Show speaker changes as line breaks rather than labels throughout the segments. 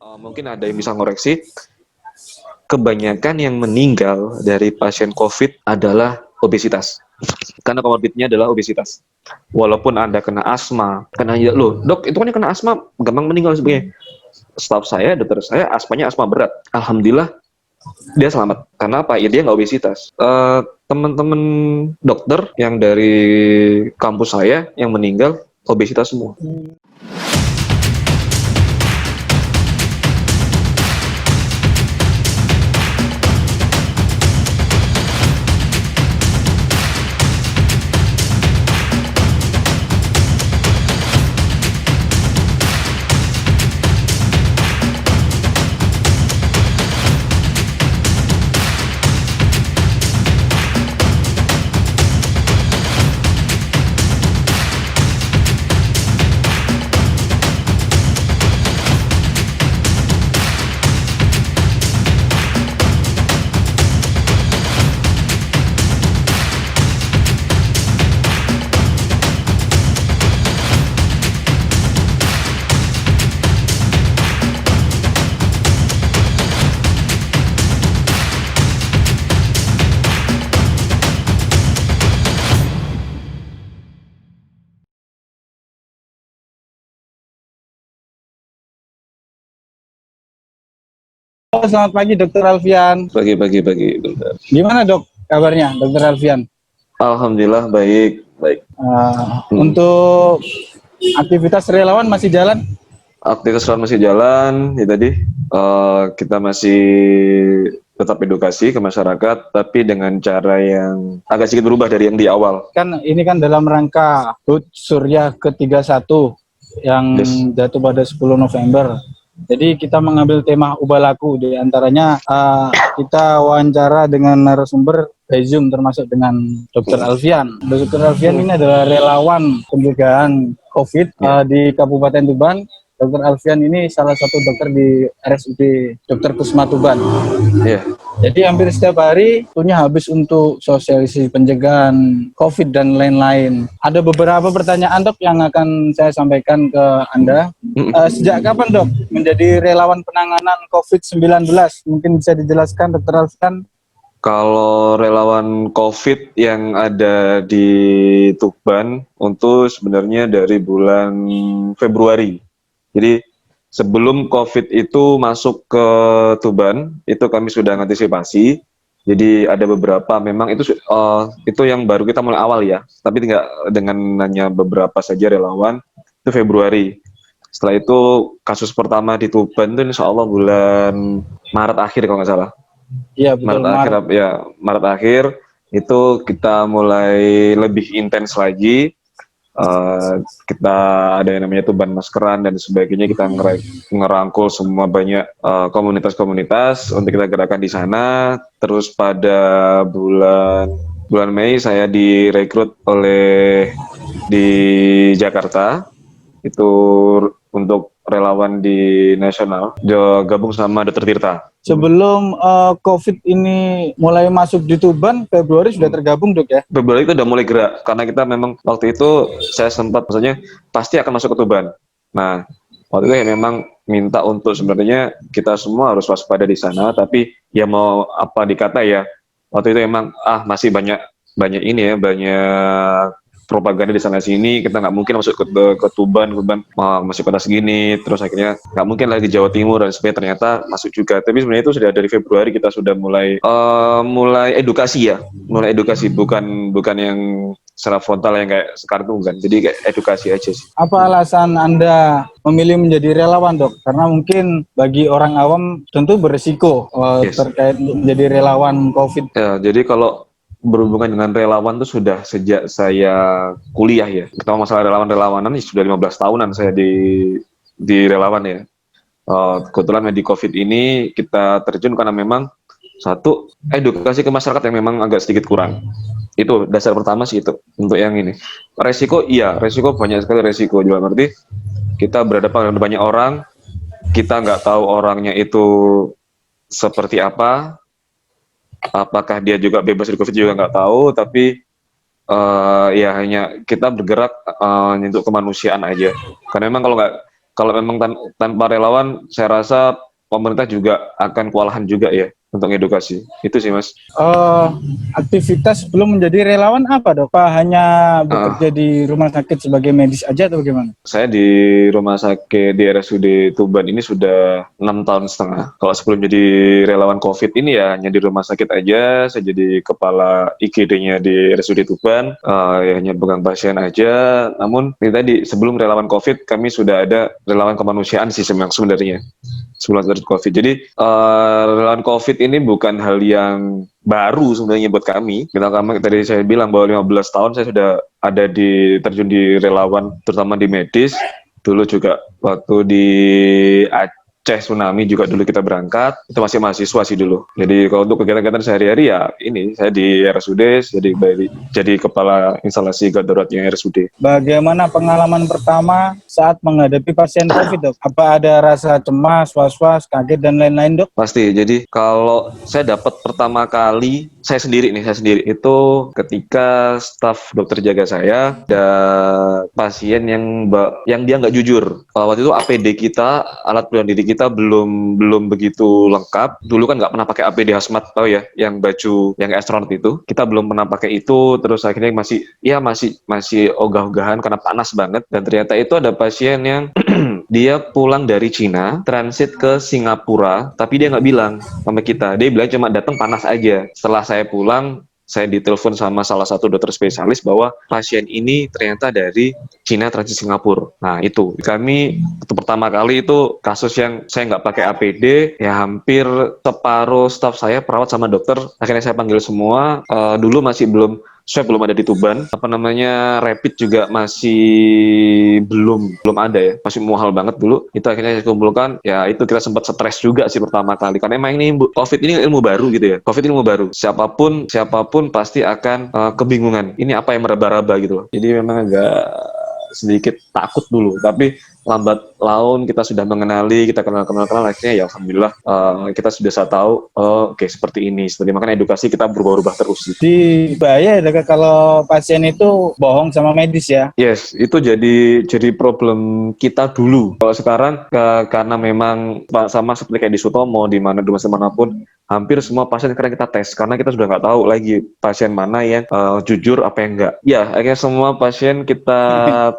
Mungkin ada yang bisa ngoreksi, kebanyakan yang meninggal dari pasien COVID adalah obesitas. Karena komorbidnya adalah obesitas. Walaupun Anda kena asma, loh dok, itu kan yang kena asma gampang meninggal sebenarnya. Staff saya, dokter saya, asmanya asma berat. Alhamdulillah dia selamat. Karena apa? Ya dia nggak obesitas. Teman-teman dokter yang dari kampus saya yang meninggal obesitas semua.
Halo, selamat pagi Dokter Alfian.
Pagi.
Gimana dok kabarnya Dokter Alfian?
Alhamdulillah baik.
Untuk aktivitas relawan masih jalan?
Aktivitas masih jalan, ya tadi kita masih tetap edukasi ke masyarakat, tapi dengan cara yang agak sedikit berubah dari yang di awal.
Kan ini kan dalam rangka HUT Surya ke-31 yang jatuh pada 10 November. Jadi kita mengambil tema ubah laku, di antaranya kita wawancara dengan narasumber by Zoom termasuk dengan Dr. Alfian. Dr. Alfian ini adalah relawan pencegahan COVID di Kabupaten Tuban. Dr. Alfian ini salah satu dokter di RSUD Dr. Kusma Tuban.
Yeah.
Jadi hampir setiap hari waktunya habis untuk sosialisasi pencegahan COVID dan lain-lain. Ada beberapa pertanyaan dok yang akan saya sampaikan ke Anda. Sejak kapan dok menjadi relawan penanganan COVID-19? Mungkin bisa dijelaskan Dr. Alfian?
Kalau relawan COVID yang ada di Tuban untuk sebenarnya dari bulan Februari. Jadi sebelum COVID itu masuk ke Tuban, itu kami sudah antisipasi. Jadi ada beberapa, memang itu yang baru kita mulai awal ya. Tapi tidak dengan hanya beberapa saja relawan, itu Februari. Setelah itu kasus pertama di Tuban itu insya Allah bulan Maret akhir kalau nggak salah.
Iya betul.
Maret akhir itu kita mulai lebih intens lagi. Kita ada yang namanya Tuban Maskeran dan sebagainya, kita ngerangkul semua banyak komunitas-komunitas untuk kita gerakan di sana. Terus pada bulan Mei saya direkrut oleh di Jakarta itu untuk relawan di nasional, gabung sama Dr. Tirta.
Sebelum COVID ini mulai masuk di Tuban, Februari sudah tergabung dok ya?
Februari itu udah mulai gerak, karena kita memang waktu itu saya sempat, maksudnya pasti akan masuk ke Tuban. Nah, waktu itu ya memang minta untuk sebenarnya kita semua harus waspada di sana, tapi ya mau apa dikata ya, waktu itu memang masih banyak propaganda di sana sini, kita nggak mungkin masuk ke Tuban masih kota segini, terus akhirnya nggak mungkin lagi di Jawa Timur dan sebagainya, ternyata masuk juga. Tapi sebenarnya itu sudah dari Februari kita sudah mulai edukasi, bukan yang secara frontal yang kayak sekarang tuh, bukan. Jadi kayak edukasi aja sih.
Apa alasan Anda memilih menjadi relawan dok? Karena mungkin bagi orang awam tentu beresiko terkait menjadi relawan COVID.
Ya, jadi kalau berhubungan dengan relawan itu sudah sejak saya kuliah ya. Kita masalah relawanan sudah 15 tahunan saya di relawan ya. Kebetulan di COVID ini kita terjun karena memang satu, edukasi ke masyarakat yang memang agak sedikit kurang. Itu dasar pertama sih itu untuk yang ini. Resiko banyak sekali resiko. Juga berarti kita berhadapan dengan banyak orang, kita nggak tahu orangnya itu seperti apa. Apakah dia juga bebas dari COVID juga nggak tahu, tapi ya hanya kita bergerak untuk kemanusiaan aja. Karena memang kalau nggak kalau memang tanpa relawan, saya rasa pemerintah juga akan kewalahan juga ya untuk edukasi. Itu sih Mas.
Eh, Aktivitas sebelum menjadi relawan apa dok? Pak hanya bekerja
Ah,
di rumah sakit sebagai medis aja atau bagaimana?
saya di rumah sakit di RSUD Tuban ini sudah 6 tahun setengah. Kalau sebelum jadi relawan COVID ini ya hanya di rumah sakit aja. Saya jadi kepala IGD-nya di RSUD Tuban. Ya hanya pegang pasien aja. Namun ini tadi sebelum relawan COVID kami sudah ada relawan kemanusiaan sih sebenarnya sebelum terjadi COVID. Jadi relawan COVID ini bukan hal yang baru sebenarnya buat kami. Kami tadi saya bilang bahwa 15 tahun saya sudah ada terjun di relawan, terutama di medis. Dulu juga waktu di Aceh tsunami juga dulu kita berangkat. Itu masih mahasiswa sih dulu. Jadi kalau untuk kegiatan-kegiatan sehari-hari ya ini saya di RSUD jadi kepala instalasi gawat daruratnya RSUD.
Bagaimana pengalaman pertama saat menghadapi pasien COVID dok? Apa ada rasa cemas, was-was, kaget dan lain-lain dok?
Pasti. Jadi kalau saya dapat pertama kali saya sendiri itu ketika staf dokter jaga saya ada pasien yang dia nggak jujur. Waktu itu APD kita, alat pelindung diri kita belum begitu lengkap. Dulu kan nggak pernah pakai APD hazmat, tahu ya, yang baju yang astronot itu. Kita belum pernah pakai itu, terus akhirnya masih ogah-ogahan karena panas banget. Dan ternyata itu ada pasien yang dia pulang dari Cina, transit ke Singapura, tapi dia nggak bilang sama kita. Dia bilang cuma datang panas aja. Setelah saya pulang, saya ditelepon sama salah satu dokter spesialis bahwa pasien ini ternyata dari Cina transit Singapura. Nah itu kami pertama kali itu kasus yang saya nggak pakai APD, ya hampir separuh staf saya perawat sama dokter. Akhirnya saya panggil semua. Dulu masih belum ada di Tuban, rapid juga masih belum ada ya, masih mahal banget dulu. Itu akhirnya saya kumpulkan, ya itu kita sempat stres juga sih pertama kali, karena emang ini COVID ini ilmu baru gitu ya. COVID ini ilmu baru, siapapun pasti akan kebingungan, ini apa yang meraba-raba gitu loh. Jadi memang agak sedikit takut dulu, tapi lambat laun kita sudah mengenali, kita kenal akhirnya ya alhamdulillah kita sudah tahu oke, seperti ini. Makanya edukasi kita berubah-ubah terus gitu.
Di bahaya ya dok, kalau pasien itu bohong sama medis ya.
Yes, itu jadi problem kita dulu. Kalau sekarang karena memang sama seperti kayak di Sutomo, di mana manapun, hampir semua pasien sekarang kita tes karena kita sudah nggak tahu lagi pasien mana yang jujur apa yang enggak. Ya, akhirnya semua pasien kita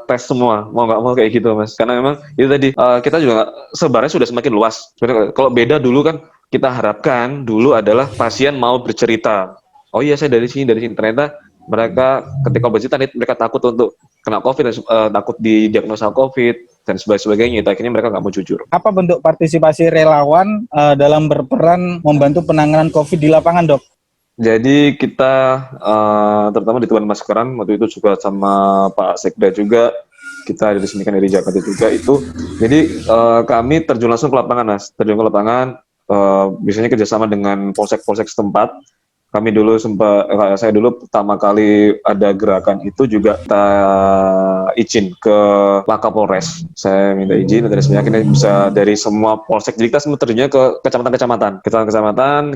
tes semua, mau nggak mau kayak gitu Mas. Karena memang itu tadi kita juga sebenarnya sudah semakin luas. Sebenarnya kalau beda dulu kan kita harapkan dulu adalah pasien mau bercerita. Oh iya saya dari sini. Ternyata mereka ketika bercerita mereka takut untuk kena COVID, takut didiagnosa COVID dan sebagainya. Akhirnya mereka nggak mau jujur.
Apa bentuk partisipasi relawan dalam berperan membantu penanganan COVID di lapangan dok?
Jadi kita terutama di Tuban Maskeran waktu itu juga sama Pak Sekda juga, kita diresmikan dari Jakarta juga itu. Jadi kami terjun langsung ke lapangan, Mas. Terjun ke lapangan, biasanya kerjasama dengan polsek-polsek setempat. Saya dulu pertama kali ada gerakan itu juga kita izin ke Wakapolres. Saya minta izin, dan resminya akhirnya bisa dari semua polsek. Jadi kita semua terjunnya ke kecamatan-kecamatan.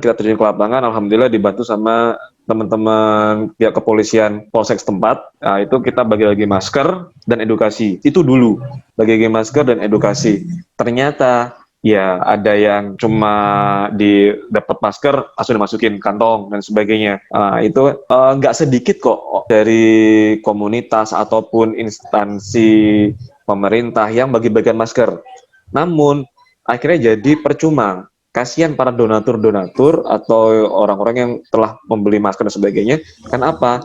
Kita terjun ke lapangan, alhamdulillah dibantu sama teman-teman pihak kepolisian polsek setempat. Nah, itu kita bagi-bagi masker dan edukasi. Itu dulu, bagi-bagi masker dan edukasi. Ternyata ya ada yang cuma dapat masker langsung dimasukin kantong dan sebagainya. Itu nggak sedikit kok dari komunitas ataupun instansi pemerintah yang bagi-bagian masker. Namun akhirnya jadi percuma. Kasihan para donatur atau orang-orang yang telah membeli masker dan sebagainya. Kenapa?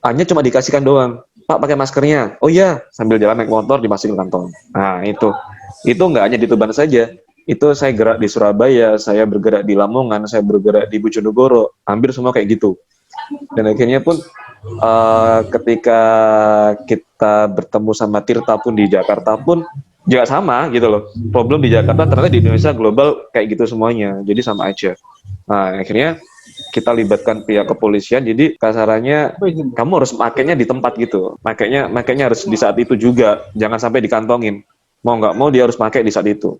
Hanya cuma dikasihkan doang. Pak pakai maskernya. Oh iya, sambil jalan naik motor dimasukin kantong. Nah itu nggak hanya di Tuban saja. Itu saya gerak di Surabaya, saya bergerak di Lamongan, saya bergerak di Bojonegoro, hampir semua kayak gitu. Dan akhirnya pun ketika kita bertemu sama Tirta pun di Jakarta pun juga sama gitu loh. Problem di Jakarta ternyata di Indonesia global kayak gitu semuanya. Jadi sama aja. Nah, akhirnya kita libatkan pihak kepolisian. Jadi kasarannya kamu harus makainya di tempat gitu. Makainya harus di saat itu juga. Jangan sampai dikantongin. Mau nggak mau dia harus pakai di saat itu.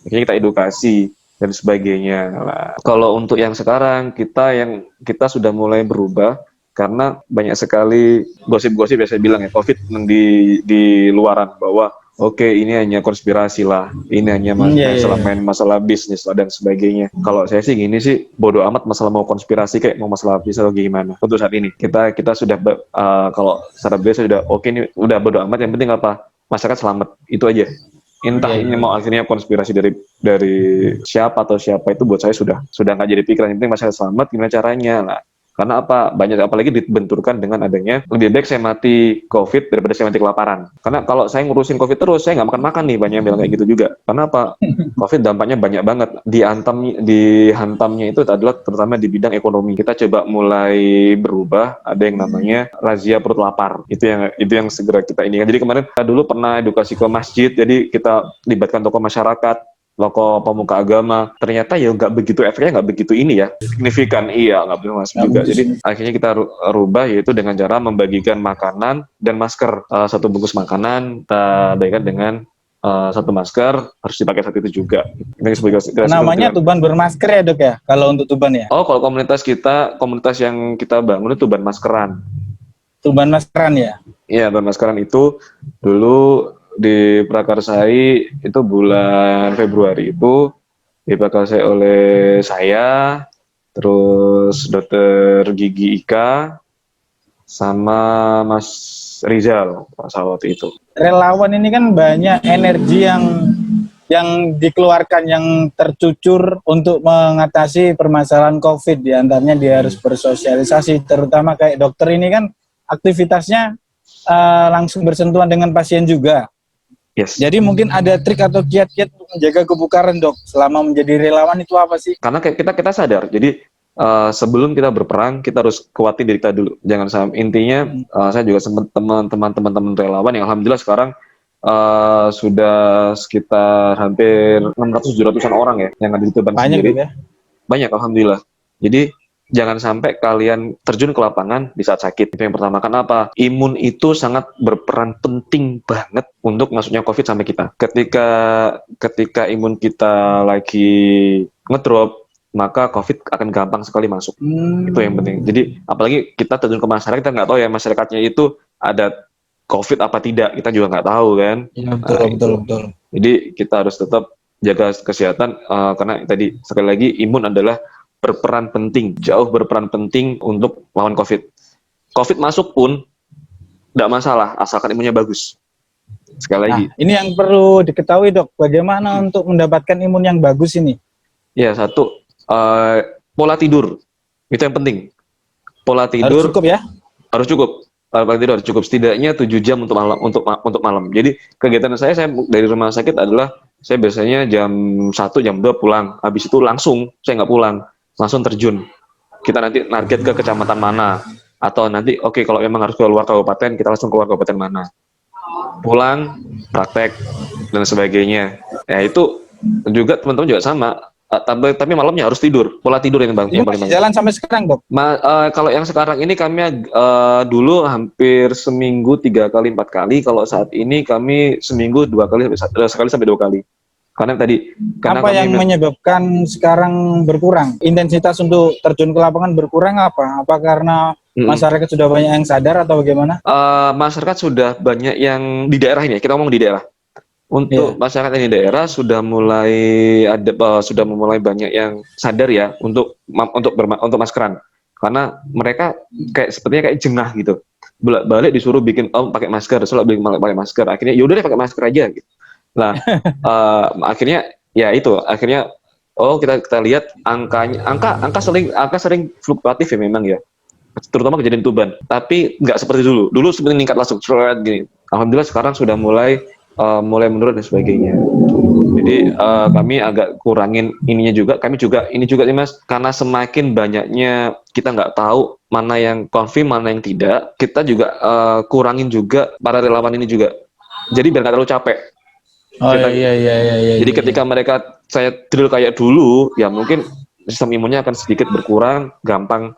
Akhirnya kita edukasi dan sebagainya. Nah, kalau untuk yang sekarang kita sudah mulai berubah karena banyak sekali gosip-gosip yang saya bilang ya, COVID di luaran bahwa oke ini hanya konspirasi lah, ini hanya
Iya, iya, iya.
masalah bisnis lah dan sebagainya. Kalau saya sih gini sih, bodo amat masalah mau konspirasi kayak mau masalah bisnis atau gimana. Untuk saat ini kita sudah kalau secara biasa sudah oke ini udah bodo amat. Yang penting apa? Masyarakat selamat, itu aja. Entah
Iya,
ini
iya,
mau
iya.
akhirnya konspirasi dari siapa atau siapa, itu buat saya sudah nggak jadi pikiran. Yang penting masyarakat selamat, gimana caranya lah. Karena apa? Banyak, apalagi dibenturkan dengan adanya lebih baik saya mati COVID daripada saya mati kelaparan. Karena kalau saya ngurusin COVID terus, saya nggak makan-makan nih, banyak yang bilang kayak gitu juga. Karena apa? COVID dampaknya banyak banget. Dihantamnya itu adalah terutama di bidang ekonomi. Kita coba mulai berubah, ada yang namanya razia perut lapar. Itu yang segera kita ini. Jadi kemarin kita dulu pernah edukasi ke masjid, jadi kita libatkan tokoh masyarakat, tokoh pemuka agama. Ternyata ya nggak begitu efeknya, nggak begitu ini ya signifikan, iya nggak begitu masuk
Nggak
juga.
begitu
Jadi
sih.
akhirnya kita rubah, yaitu dengan cara membagikan makanan dan masker. Satu bungkus makanan kita bagikan dengan satu masker, harus dipakai saat itu juga. Ini
Namanya Tuban bermasker ya dok ya, kalau untuk Tuban ya.
Oh, kalau komunitas yang kita bangun itu ban maskeran.
Tuban maskeran ya.
Iya, ban maskeran itu dulu diprakarsai itu bulan Februari, itu diprakarsai oleh saya, terus Dokter Gigi Ika, sama Mas Rizal Pak Sawat itu.
Relawan ini kan banyak energi yang dikeluarkan, yang tercucur untuk mengatasi permasalahan COVID. Di antaranya dia harus bersosialisasi, terutama kayak dokter ini kan aktivitasnya langsung bersentuhan dengan pasien juga.
Yes.
Jadi mungkin ada trik atau kiat-kiat untuk menjaga kebugaran dok selama menjadi relawan itu apa sih?
Karena kayak kita sadar, jadi sebelum kita berperang kita harus kuatin diri kita dulu. Jangan sampai, intinya saya juga sempat teman-teman relawan yang alhamdulillah sekarang sudah sekitar hampir 600-700-an orang ya yang ada di Tuban
Banyak
sendiri.
dok ya.
Banyak alhamdulillah. Jadi jangan sampai kalian terjun ke lapangan di saat sakit. Itu yang pertama. Kenapa? Imun itu sangat berperan penting banget untuk masuknya COVID sampai kita. Ketika imun kita lagi ngedrop, maka COVID akan gampang sekali masuk. Itu yang penting. Jadi apalagi kita terjun ke masyarakat, kita nggak tahu ya masyarakatnya itu ada COVID apa tidak, kita juga nggak tahu kan.
Iya betul,
Nah,
betul,
itu.
betul.
Jadi kita harus tetap jaga kesehatan, karena tadi sekali lagi imun adalah berperan penting, jauh berperan penting untuk lawan COVID. COVID masuk pun tidak masalah, asalkan imunnya bagus. Sekali lagi,
Nah, ini yang perlu diketahui dok, bagaimana untuk mendapatkan imun yang bagus ini?
ya satu, pola tidur itu yang penting. Pola
Harus
tidur
cukup ya?
harus cukup. Pola tidur harus cukup, setidaknya 7 jam untuk malam. Jadi kegiatan saya dari rumah sakit adalah saya biasanya jam 1 jam 2 pulang. Habis itu langsung saya nggak pulang, langsung terjun. Kita nanti target ke kecamatan mana, atau nanti oke, kalau memang harus keluar kabupaten, kita langsung keluar kabupaten mana. Pulang, praktek dan sebagainya. Ya itu juga teman-teman juga sama. Tapi malamnya harus tidur. Pola tidur yang
Ini
paling
masih
penting.
jalan sampai sekarang dok?
Kalau yang sekarang ini kami dulu hampir seminggu 3 kali 4 kali. Kalau saat ini kami seminggu 2 kali, sekali sampai 2 kali. Karena
Apa yang menyebabkan sekarang berkurang? Intensitas untuk terjun ke lapangan berkurang apa? Apa karena masyarakat sudah banyak yang sadar atau bagaimana?
Masyarakat sudah banyak yang di daerah ini. Kita ngomong di daerah. Untuk masyarakat yang di daerah sudah mulai banyak yang sadar ya untuk maskeran. Karena mereka sepertinya kayak jengah gitu. Balik disuruh bikin pakai masker, selalu pakai masker. Akhirnya yaudah deh pakai masker aja gitu. Nah, akhirnya kita lihat angka sering fluktuatif ya memang ya. Terutama kejadian Tuban. Tapi nggak seperti dulu. Dulu seperti meningkat langsung gini. Alhamdulillah sekarang sudah mulai menurun dan sebagainya. Jadi kami agak kurangin ininya juga. Kami juga ini juga nih Mas, karena semakin banyaknya kita nggak tahu mana yang confirm, mana yang tidak. Kita juga kurangin juga para relawan ini juga. Jadi biar nggak terlalu capek.
Iya.
Jadi ketika mereka saya drill kayak dulu, ya mungkin sistem imunnya akan sedikit berkurang, gampang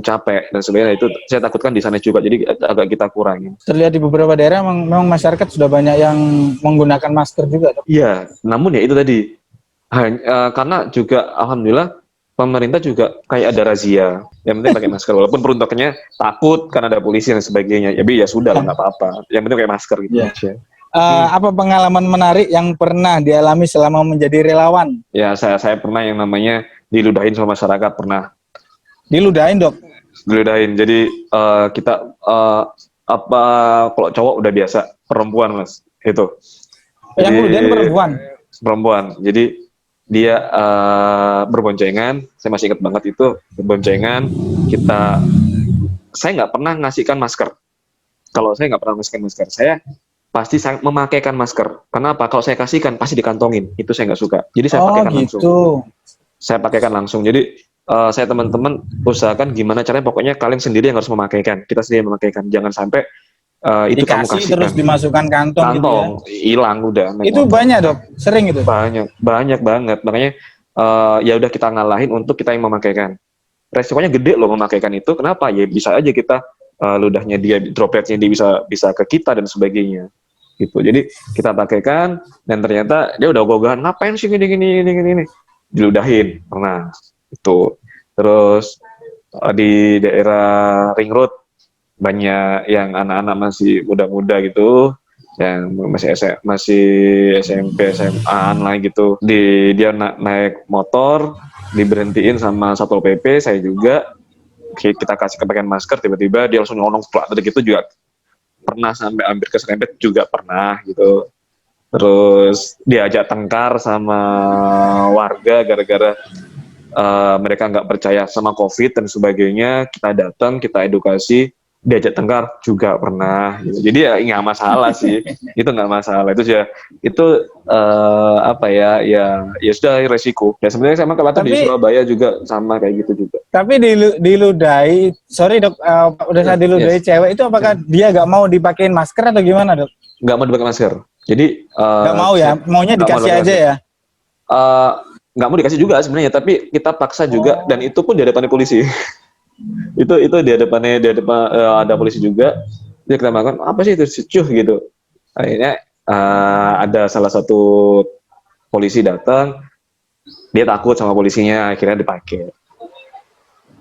capek dan sebagainya. Itu saya takutkan di sana juga, jadi agak kita kurangin.
Terlihat di beberapa daerah memang masyarakat sudah banyak yang menggunakan masker juga.
Iya, namun ya itu tadi karena juga alhamdulillah pemerintah juga kayak ada razia. Yang penting pakai masker, walaupun peruntukannya takut karena ada polisi dan sebagainya. Ya sudah lah, nggak apa-apa. Yang penting pakai masker gitu
Ya.
aja.
Apa pengalaman menarik yang pernah dialami selama menjadi relawan?
Ya saya pernah yang namanya diludahin sama masyarakat, pernah
Diludahin, Dok.
diludahin. Jadi kita apa kalau cowok udah biasa, perempuan mas itu.
Yang
Jadi
ludahin perempuan.
perempuan. Jadi dia berboncengan, saya masih ingat banget itu berboncengan. Saya nggak pernah ngasihkan masker. Kalau saya nggak pernah ngasihkan masker, saya pasti memakaikan masker. Kenapa? Kalau saya kasihkan pasti dikantongin. Itu saya nggak suka. Jadi saya pakaikan langsung. Saya pakaikan langsung. Jadi saya teman-teman usahakan gimana caranya. Pokoknya kalian sendiri yang harus memakaikan. Kita sendiri yang memakaikan. Jangan sampai itu kamu kasihkan.
Terus dimasukkan kantong gitu ya.
Hilang udah.
Itu banyak, Dok. Sering itu.
Banyak banget. Makanya ya udah kita ngalahin untuk kita yang memakaikan. Resikonya gede loh memakaikan itu. Kenapa? Ya bisa aja kita ludahnya dia, dropletnya dia bisa ke kita dan sebagainya. Gitu. Jadi kita pakaikan dan ternyata dia udah ogah-ogahan, ngapain sih gini diludahin. Pernah itu. Terus di daerah Ring Road banyak yang anak-anak masih muda-muda gitu, yang masih SMP SMA lah gitu. Dia naik motor, diberhentiin sama Satpol PP, saya juga kita kasih kepakai masker, tiba-tiba dia langsung nyolong plat gitu juga pernah, sampai hampir keserempet juga pernah gitu. Terus diajak tengkar sama warga gara-gara mereka nggak percaya sama COVID dan sebagainya. Kita datang, kita edukasi, diajak tengkar juga pernah gitu. Jadi ya nggak masalah sih. Itu nggak masalah. Itu apa ya sudah resiko. Ya sebenarnya sama kalau di Surabaya juga sama kayak gitu juga.
Tapi diludahi, sorry Dok, udah saya diludahi cewek itu, apakah dia nggak mau dipakein masker atau gimana, Dok?
Nggak mau dipakai masker. Jadi
nggak mau ya, maunya dikasih aja ya?
Nggak mau dikasih juga sebenarnya, tapi kita paksa juga, dan itu pun di hadapan polisi. itu di depan ada polisi juga. Dia kita makan apa sih itu secuh gitu. Akhirnya ada salah satu polisi datang, dia takut sama polisinya, akhirnya dipakai.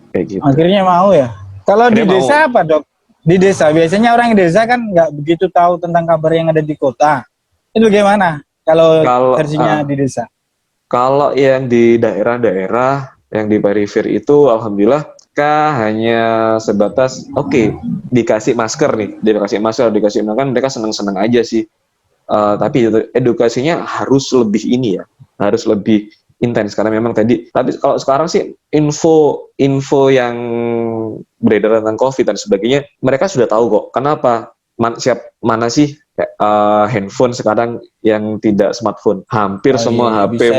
Kayak gitu.
Akhirnya mau ya. Kalau di desa apa, Dok? Di desa biasanya orang di desa kan nggak begitu tahu tentang kabar yang ada di kota. Itu gimana kalau versinya di desa? Kalau
yang di daerah-daerah yang di perifer itu alhamdulillah hanya sebatas dikasih masker nih, dikasih makan, mereka senang-senang aja sih. Tapi edukasinya harus lebih harus lebih intens, karena memang tapi kalau sekarang sih info yang beredar tentang COVID dan sebagainya mereka sudah tahu kok. Kenapa? Mana sih handphone sekarang yang tidak smartphone? Hampir semua HP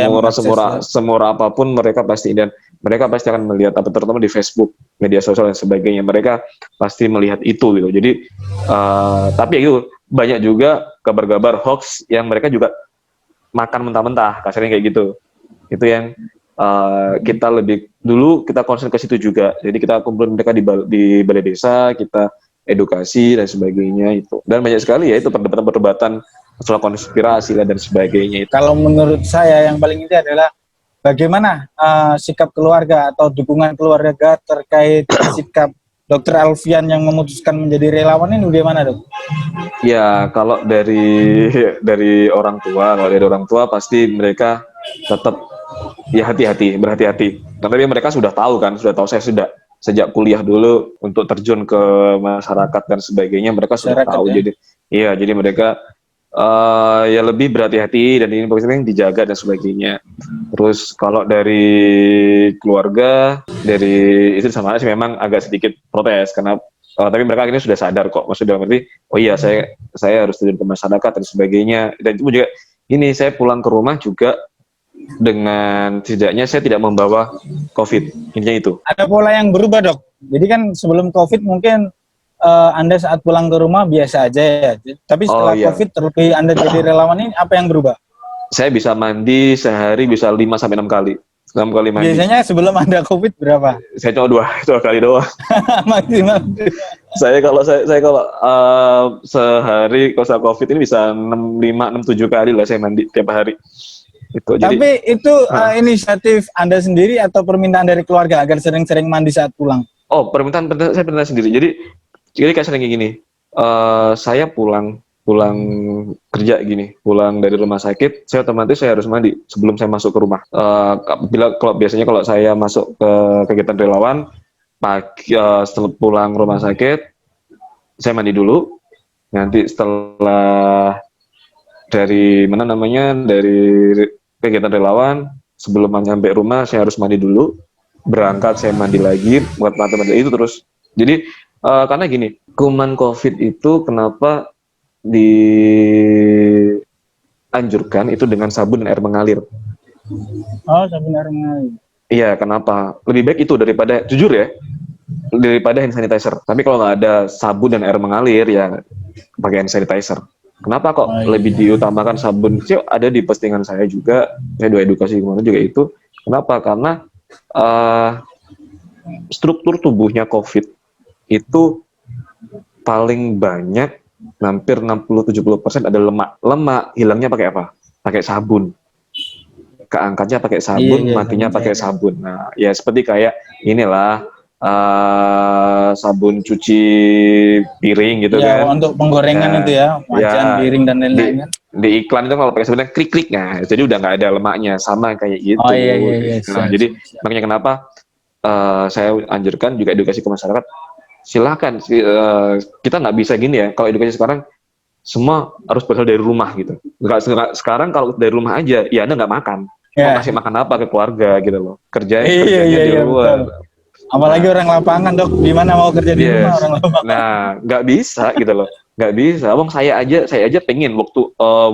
semurah apapun mereka pasti, dan mereka pasti akan melihat, terutama di Facebook, media sosial dan sebagainya, mereka pasti melihat itu gitu. Jadi tapi itu banyak juga kabar-kabar hoax yang mereka juga makan mentah-mentah, kasarnya kayak gitu. Itu yang kita kita concern ke situ juga. Jadi kita kumpulin mereka di balai desa, kita edukasi dan sebagainya itu. Dan banyak sekali ya itu perdebatan soal konspirasi dan sebagainya itu.
Kalau menurut saya yang paling inti adalah bagaimana sikap keluarga atau dukungan keluarga terkait sikap Dr. Alfian yang memutuskan menjadi relawan ini bagaimana, Dok?
Ya, kalau dari orang tua pasti mereka tetap berhati-hati. Tapi mereka sudah tahu saya sudah sejak kuliah dulu untuk terjun ke masyarakat dan sebagainya, mereka sudah tahu ya? Jadi mereka ya lebih berhati-hati dan ini yang dijaga dan sebagainya. Terus kalau dari keluarga itu sama sih, memang agak sedikit protes karena tapi mereka akhirnya sudah sadar kok, maksudnya berarti saya harus terjun ke masyarakat dan sebagainya. Dan itu juga saya pulang ke rumah juga dengan setidaknya saya tidak membawa COVID, intinya itu. Ada
pola yang berubah, Dok. Jadi kan sebelum COVID mungkin Anda saat pulang ke rumah biasa aja ya. Tapi setelah COVID terlebih Anda jadi relawan ini, apa yang berubah?
Saya bisa mandi sehari bisa 5-6 kali. 6 kali mandi.
Biasanya sebelum Anda COVID berapa?
Saya cuma 2 kali doang.
Maksimal.
Saya kalau sehari kalau saya COVID ini bisa 6-7 kali lah saya mandi tiap hari. Itu jadi
Tapi itu
ah.
inisiatif Anda sendiri atau permintaan dari keluarga agar sering-sering mandi saat pulang?
saya permintaan sendiri. Jadi kayak sering kayak gini. Saya pulang kerja gini, pulang dari rumah sakit, saya otomatis saya harus mandi sebelum saya masuk ke rumah. Biasanya kalau saya masuk ke kegiatan relawan pagi, setelah pulang rumah sakit, saya mandi dulu. Nanti setelah dari kegiatan relawan, sebelum nyampe rumah saya harus mandi dulu, berangkat saya mandi lagi, buat mandi itu terus. Jadi karena gini, kuman COVID itu kenapa dianjurkan itu dengan sabun dan air mengalir.
Oh, sabun air mengalir.
Iya, kenapa? Lebih baik itu daripada, jujur ya, daripada hand sanitizer. Tapi kalau nggak ada sabun dan air mengalir, ya pakai hand sanitizer. Kenapa kok
Oh
lebih
iya.
diutamakan sabun? Sih ada di postingan saya juga, saya dua edukasi kemana juga itu. Kenapa? Karena uh, struktur tubuhnya COVID itu paling banyak, hampir 60-70% ada lemak. Lemak hilangnya pakai apa? Pakai sabun. Keangkatnya pakai
Iya,
sabun,
iya, sabun
matinya pakai
cair.
sabun. Nah, ya seperti kayak inilah sabun cuci piring gitu
Iya,
kan.
untuk penggorengan
Nah,
itu ya, wajan,
ya
piring dan lain-lain
di
kan.
di iklan itu kalau pakai sabunnya klik-klik, nah jadi udah nggak ada lemaknya, sama kayak
Oh
gitu.
iya, iya, iya,
Nah,
siap,
jadi
siap, siap.
makanya kenapa saya anjurkan juga edukasi ke masyarakat, silahkan kita nggak bisa gini ya, kalau edukasi sekarang semua harus berasal dari rumah gitu. Sekarang kalau dari rumah aja, ya Anda nggak makan. Mau
Ya,
ngasih makan apa ke keluarga gitu loh.
iya,
Kerjanya
iya,
di
iya, betul.
luar.
Apalagi
Nah,
orang lapangan, Dok. Gimana mau kerja di rumah
yes.
orang lapangan?
Nah, nggak bisa gitu loh. Nggak bisa. Wong saya aja pengen waktu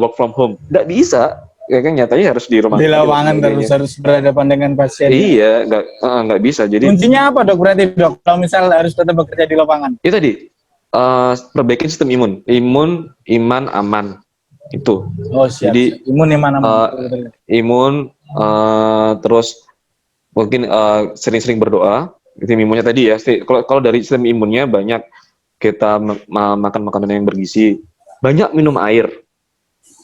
work from home. Nggak bisa. Ya kan nyatanya harus di rumah
Di
terus dan
lapangan terus
sebagainya.
harus berhadapan dengan pasien ya.
Iya, nggak bisa. Jadi
Kuncinya apa, Dok? Berarti, Dok, kalau misal harus tetap bekerja di lapangan.
itu tadi perbaikin sistem imun, iman, aman itu.
Oh, siap, siap.
Jadi
Imun yang mana,
uh,
betul, betul.
imun, terus mungkin sering-sering berdoa. Sistem imunnya tadi ya. Kalau dari sistem imunnya banyak kita makan makanan yang bergizi, banyak minum air,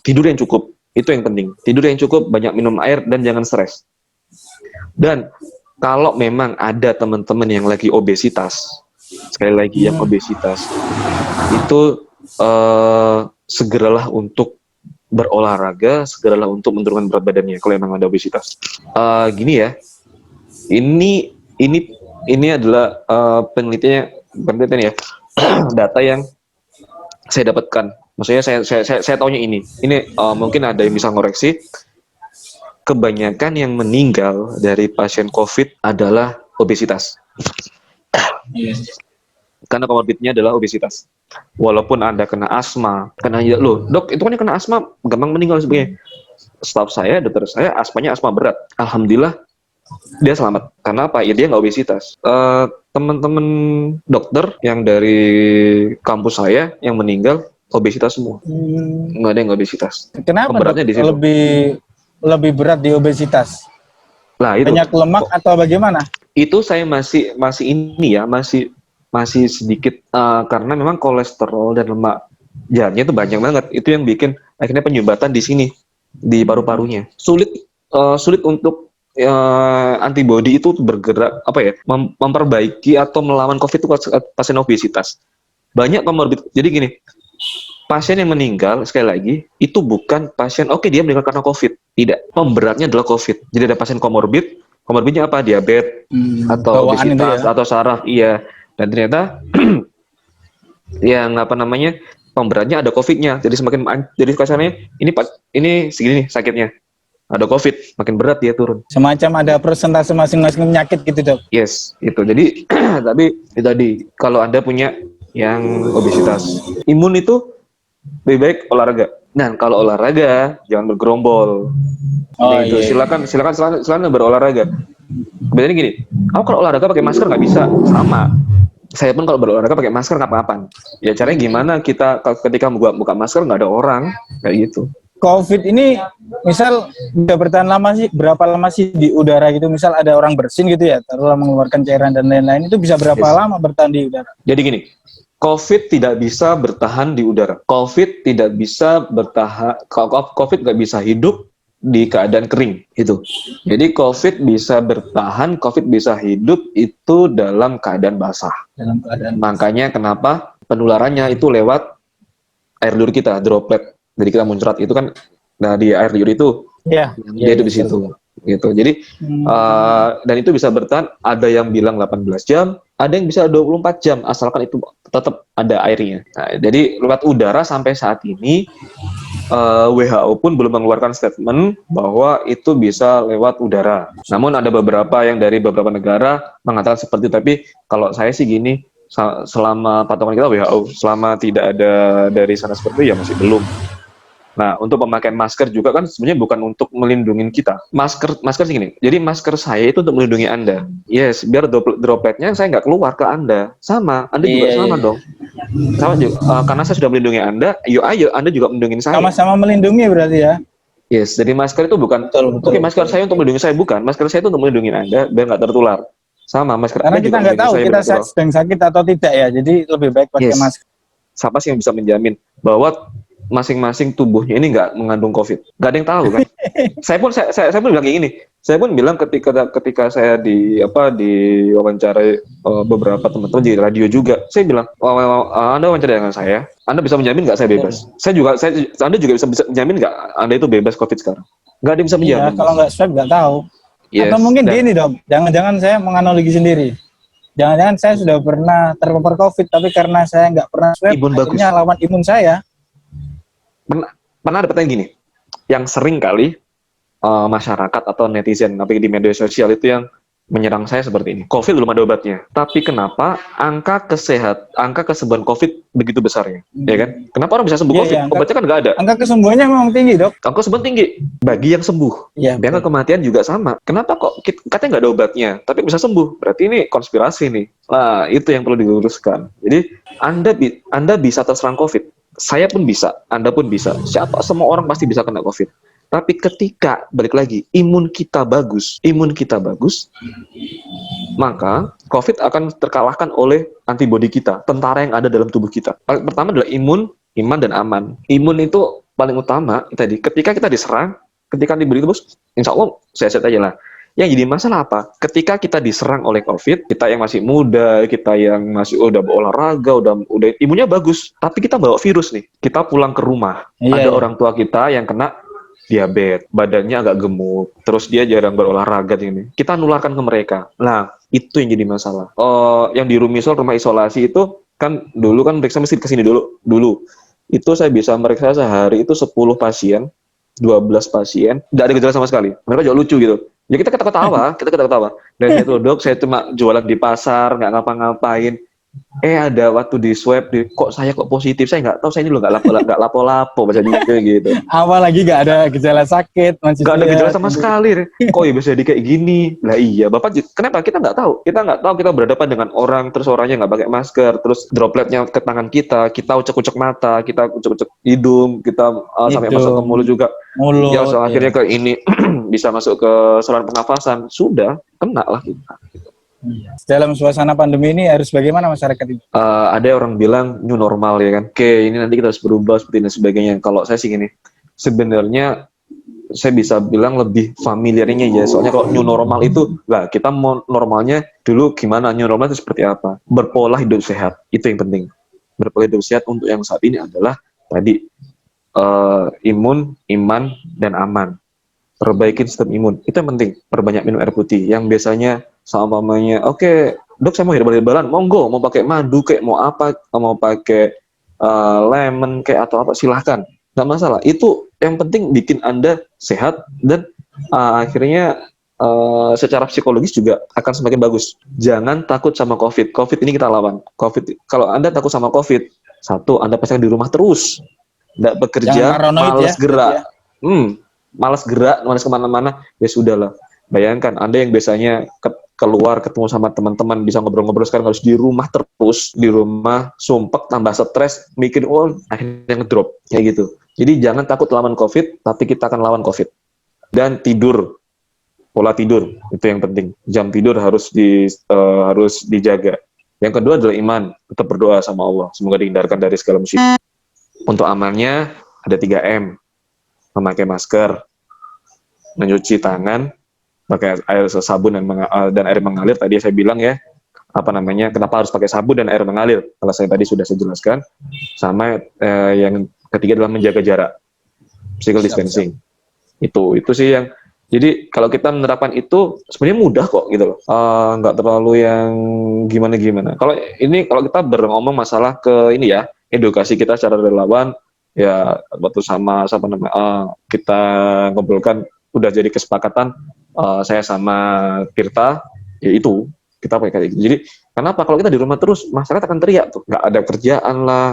tidur yang cukup. Itu yang penting. Tidur yang cukup, banyak minum air, dan jangan stres. Dan kalau memang ada teman-teman yang lagi obesitas, sekali lagi yang obesitas, itu segeralah untuk berolahraga, segeralah untuk menurunkan berat badannya kalau memang ada obesitas. Gini ya, ini adalah penelitian ya, data yang saya dapatkan. Maksudnya saya taunya ini mungkin ada yang bisa ngoreksi. Kebanyakan yang meninggal dari pasien COVID adalah obesitas. Karena komorbidnya adalah obesitas. Walaupun Anda kena asma, loh dok itu kan yang kena asma gampang meninggal sebenarnya. Staff saya, dokter saya, asmanya asma berat. Alhamdulillah dia selamat. Karena apa? Ya dia nggak obesitas. Teman-teman dokter yang dari kampus saya yang meninggal obesitas semua. Nggak ada yang nggak obesitas.
Kenapa, Dok,
Pemberatnya di situ.
lebih berat di obesitas?
Lah itu.
Banyak lemak atau bagaimana?
Itu saya masih ini ya, masih sedikit karena memang kolesterol dan lemak jahatnya itu banyak banget. Itu yang bikin akhirnya penyumbatan di sini, di paru-parunya. Sulit untuk antibodi itu bergerak memperbaiki atau melawan COVID itu pasien obesitas. Banyak komorbid. Jadi gini, pasien yang meninggal sekali lagi itu bukan pasien dia meninggal karena COVID. Tidak, pemberatnya adalah COVID. Jadi ada pasien komorbidnya apa? Diabetes atau
Bawaan itu
obesitas
ya.
atau saraf, iya. Dan ternyata yang pemberatnya ada COVID-nya. Jadi jadi kasarnya ini segini nih sakitnya. Ada COVID, makin berat dia turun.
Semacam ada persentase masing-masing penyakit gitu, Dok.
Yes, itu. Jadi tapi itu tadi kalau Anda punya yang obesitas, imun itu lebih baik olahraga. Nah, kalau olahraga jangan bergerombol.
Oh
Itu
iya, iya.
silakan berolahraga. Bedanya gini, aku kalau olahraga pakai masker nggak bisa, sama. Saya pun kalau berolahraga pakai masker nggak apa-apa. Ya caranya gimana kita ketika buka masker nggak ada orang kayak gitu.
COVID ini misal udah bertahan lama sih, berapa lama sih di udara gitu? Misal ada orang bersin gitu ya, taruhlah mengeluarkan cairan dan lain-lain, itu bisa berapa
Yes.
lama bertahan di udara?
Jadi gini, COVID tidak bisa bertahan di udara. COVID tidak bisa bertahan. COVID nggak bisa hidup di keadaan kering itu. Jadi COVID bisa bertahan, COVID bisa hidup itu dalam keadaan basah.
Dalam keadaan
Makanya kenapa penularannya itu lewat air liur kita, droplet. Jadi kita muncrat itu kan dari air liur itu,
ya,
dia itu di situ. Gitu. Jadi dan itu bisa bertahan, ada yang bilang 18 jam, ada yang bisa 24 jam asalkan itu tetap ada airnya. Nah, jadi lewat udara sampai saat ini WHO pun belum mengeluarkan statement bahwa itu bisa lewat udara. Namun ada beberapa yang dari beberapa negara mengatakan seperti itu. Tapi kalau saya sih gini, selama patokan kita WHO, selama tidak ada dari sana seperti itu ya masih belum. Nah, untuk pemakaian masker juga kan sebenarnya bukan untuk melindungi kita. Masker sih gini. Jadi masker saya itu untuk melindungi Anda. Yes, biar dropletnya saya nggak keluar ke Anda. Sama, Anda juga sama dong. Sama juga. Karena saya sudah melindungi Anda, ayo Anda juga melindungi saya.
Sama-sama melindungi berarti ya.
Yes, jadi masker itu bukan. Oke, masker saya untuk melindungi saya, bukan. Masker saya itu untuk melindungi Anda biar nggak tertular. Sama masker.
Karena kita nggak tahu kita sedang sakit atau tidak ya. Jadi lebih baik pakai masker.
Siapa sih yang bisa menjamin bahwa masing-masing tubuhnya ini nggak mengandung COVID? Nggak ada yang tahu kan? saya pun bilang kayak gini. Saya pun bilang ketika saya diwawancarai beberapa teman-teman di radio juga, saya bilang, Anda wawancara dengan saya, Anda bisa menjamin nggak saya bebas? Anda juga bisa menjamin nggak Anda itu bebas COVID sekarang? Nggak ada yang bisa menjamin.
Iya, kalau nggak swab nggak tahu.
Yes,
atau mungkin gini dong, jangan-jangan saya menganalogi sendiri. Jangan-jangan saya sudah pernah terpapar COVID, tapi karena saya nggak pernah swab, akhirnya lawan imun saya.
Pernah ada pertanyaan gini, yang sering kali masyarakat atau netizen tapi di media sosial itu yang menyerang saya seperti ini. COVID belum ada obatnya, tapi kenapa angka kesembuhan COVID begitu besarnya, ya kan? Kenapa orang bisa sembuh COVID? Obatnya kan nggak ada.
Angka kesembuhannya memang tinggi, dok.
Angka kesembuhan tinggi bagi yang sembuh. Angka kematian juga sama. Kenapa kok katanya nggak ada obatnya, tapi bisa sembuh? Berarti ini konspirasi nih. Nah, itu yang perlu diluruskan. Jadi Anda bisa terserang COVID. Saya pun bisa, Anda pun bisa. Semua orang pasti bisa kena COVID. Tapi ketika, balik lagi, imun kita bagus, maka COVID akan terkalahkan oleh antibodi kita, tentara yang ada dalam tubuh kita. Pertama adalah imun, iman, dan aman. Imun itu paling utama, tadi. Ketika kita diserang, ketika diberi tebus, insya Allah, sehat-sehat aja lah. Yang jadi masalah apa? Ketika kita diserang oleh COVID, kita yang masih muda, kita yang masih udah berolahraga, udah imunnya bagus, tapi kita bawa virus nih. Kita pulang ke rumah, ada orang tua kita yang kena diabetes, badannya agak gemuk, terus dia jarang berolahraga ini. Kita nularkan ke mereka. Nah, itu yang jadi masalah. Yang di rumah isolasi itu kan dulu kan meriksa mesti kesini dulu. Itu saya bisa meriksa sehari itu 10 pasien, 12 pasien, nggak ada gejala sama sekali. Mereka juga lucu gitu. Ya kita ketawa. Dan saya tuh, dok, saya cuma jualan di pasar, nggak ngapa-ngapain. Ada waktu di swab, kok saya positif, saya nggak tahu, saya ini loh nggak lapo-lapo baca gitu.
Apalagi nggak ada gejala sakit,
nggak ada gejala sama sekali. Kok ya bisa jadi kayak gini? Lah iya, Bapak, kenapa kita nggak tahu? Kita berhadapan dengan orang, terus orangnya nggak pakai masker, terus dropletnya ke tangan kita ucek-ucek mata, kita ucek-ucek hidung, kita sampai masuk ke mulut juga. Ya, akhirnya ke ini bisa masuk ke saluran pernafasan, sudah kena lah kita.
Dalam suasana pandemi ini harus bagaimana masyarakat itu?
Ada orang bilang new normal ya kan. Oke, ini nanti kita harus berubah seperti ini dan sebagainya. Kalau saya sih gini, sebenarnya saya bisa bilang lebih familiarnya ya. Soalnya kalau new normal itu, kita mau normalnya dulu gimana, new normal itu seperti apa? Berpola hidup sehat, itu yang penting. Berpola hidup sehat untuk yang saat ini adalah tadi imun, iman, dan aman. Perbaikin sistem imun, itu yang penting. Perbanyak minum air putih. Yang biasanya sama mamanya, oke, dok saya mau herbal-herbalan, monggo, mau pakai madu kayak mau apa, mau pakai lemon kayak atau apa, silahkan, nggak masalah. Itu yang penting bikin Anda sehat dan akhirnya secara psikologis juga akan semakin bagus. Jangan takut sama COVID. COVID ini kita lawan. COVID, kalau Anda takut sama COVID, satu, Anda pasti di rumah terus, nggak bekerja, malas gerak. Malas gerak, malas kemana-mana, ya sudahlah. Bayangkan, Anda yang biasanya keluar ketemu sama teman-teman, bisa ngobrol-ngobrol, sekarang harus di rumah terus, di rumah, sumpek, tambah stres, mikir, akhirnya ngedrop, kayak gitu. Jadi jangan takut lawan COVID, tapi kita akan lawan COVID. Dan tidur, pola tidur, itu yang penting. Jam tidur harus dijaga. Yang kedua adalah iman, tetap berdoa sama Allah, semoga dihindarkan dari segala musibah. Untuk amannya, ada 3M. Memakai masker, mencuci tangan pakai air sabun dan air mengalir. Tadi saya bilang ya, apa namanya, kenapa harus pakai sabun dan air mengalir, kalau saya tadi sudah saya jelaskan. Sama yang ketiga adalah menjaga jarak, physical
Siap, siap.
distancing. Itu sih yang, jadi kalau kita menerapkan itu sebenarnya mudah kok gitu loh. Nggak terlalu yang gimana-gimana. Kalau kita berngomong masalah ke ini ya, edukasi kita secara relawan, ya waktu sama siapa namanya, kita ngobrolkan, udah jadi kesepakatan, saya sama Tirta, ya itu kita pakai kayak gitu. Jadi kenapa kalau kita di rumah terus, masyarakat akan teriak tuh, nggak ada kerjaan lah,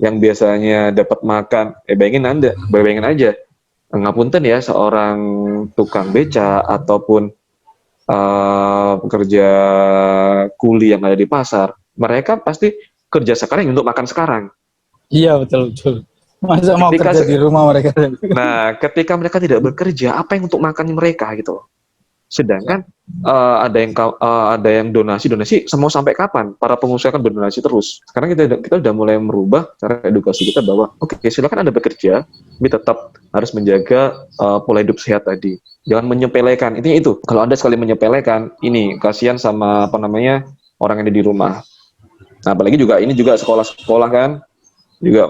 yang biasanya dapat makan, bayangin aja, ngapunten ya, seorang tukang beca ataupun pekerja kuli yang ada di pasar, mereka pasti kerja sekarang untuk makan sekarang.
Iya, betul betul. Masa mau
Ketika
kerja di rumah mereka?
ketika mereka tidak bekerja, apa yang untuk makan mereka gitu loh. Sedangkan ada yang donasi semua, sampai kapan para pengusaha kan berdonasi terus. Sekarang kita udah mulai merubah cara edukasi kita bahwa oke, silakan Anda bekerja, tapi tetap harus menjaga pola hidup sehat tadi. Jangan menyepelekan. Intinya itu. Kalau Anda sekali menyepelekan, ini kasihan sama apa namanya, orang yang ada di rumah. Nah, apalagi ini juga sekolah-sekolah kan juga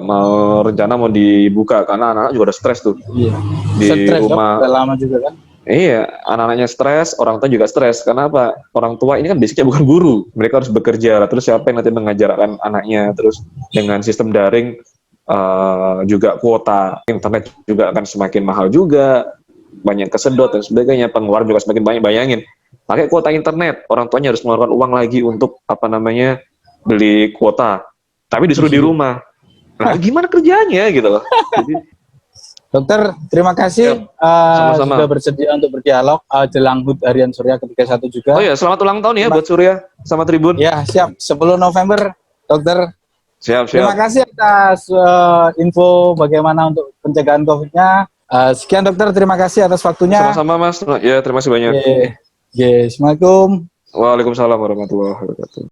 rencana mau dibuka, karena anak-anak juga udah stres tuh
Iya.
di
Stres dok,
rumah.
udah lama juga kan?
Iya, anak-anaknya stres, orang tua juga stres. Kenapa? Orang tua ini kan basicnya bukan guru, mereka harus bekerja. Terus siapa yang nanti mengajarkan anaknya? Terus dengan sistem daring, juga kuota internet juga akan semakin mahal juga, banyak kesedot dan sebagainya. Pengeluaran juga semakin banyak. Bayangin, pakai kuota internet, orang tuanya harus mengeluarkan uang lagi untuk apa namanya, beli kuota. Tapi disuruh di rumah. Nah, gimana kerjanya gitu loh. Jadi,
Dokter, terima kasih
sama-sama.
sudah bersedia untuk berdialog jelang HUT Harian Surya ke-31 juga.
Oh ya, selamat ulang tahun ya buat Surya sama Tribun.
Ya, siap. 10 November, Dokter.
Siap.
Terima kasih atas info bagaimana untuk pencegahan COVID-nya. Sekian dokter, terima kasih atas waktunya.
Sama-sama Mas. Ya, terima kasih banyak.
Oke. Assalamualaikum.
Waalaikumsalam warahmatullahi wabarakatuh.